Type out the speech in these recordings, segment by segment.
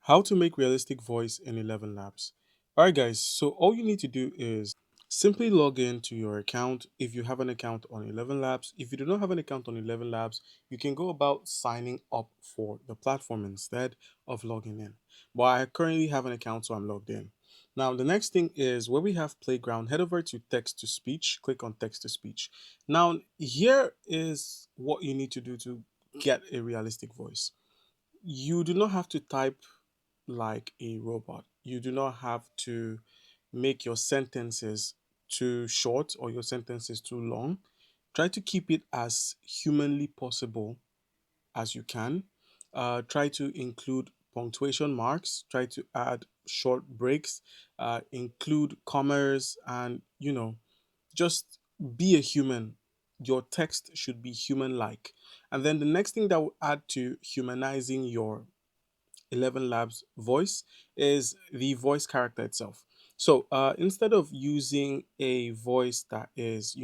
How to make realistic voice in 11 Labs. All right, guys. So all you need to do is simply log in to your account if you have an account on 11 Labs. If you do not have an account on 11 Labs, you can go about signing up for the platform instead of logging in. But I currently have an account, so I'm logged in. Now, the next thing is where we have Playground, head over to text to speech, click on text to speech. Now, here is what you need to do to get a realistic voice. You do not have to type like a robot. You do not have to make your sentences too short or your sentences too long. Try to keep it as humanly possible as you can. Try to include punctuation marks. Try to add short breaks. Include commas, and just be a human. Your text should be human-like. And then the next thing that will add to humanizing your 11 Labs voice is the voice character itself. So instead of using a voice that is,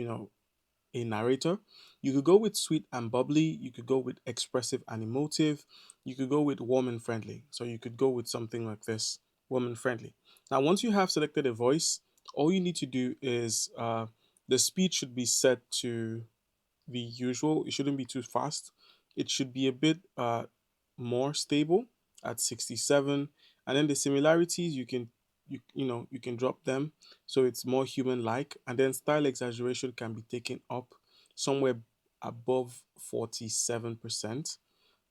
a narrator, you could go with sweet and bubbly, you could go with expressive and emotive, you could go with warm and friendly. So you could go with something like this, warm and friendly. Now, once you have selected a voice, all you need to do is the speed should be set to the usual. It shouldn't be too fast. It should be a bit more stable at 67. And then the similarities you can drop them so it's more human like. And then style exaggeration can be taken up somewhere above 47%.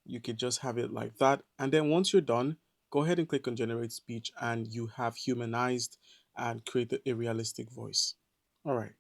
You could just have it like that. And then once you're done, go ahead and click on generate speech and you have humanized and created a realistic voice. All right.